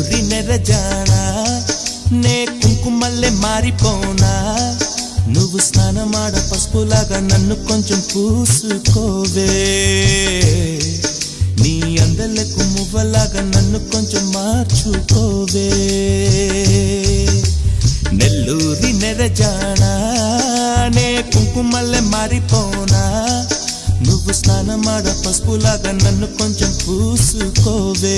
నెల్లూరి నెరజానా నే కుంకుమల్లే మారిపోనా నువ్వు స్నానమాడ పసుపులాగా నన్ను కొంచెం పూసుకోవే నీ అందలకు మువ్వలాగా నన్ను కొంచెం మార్చుకోవే నెల్లూరి నెరజానా నే కుంకుమల్లే మారిపోనా నువ్వు స్నానమాడ పసుపులాగా నన్ను కొంచెం పూసుకోవే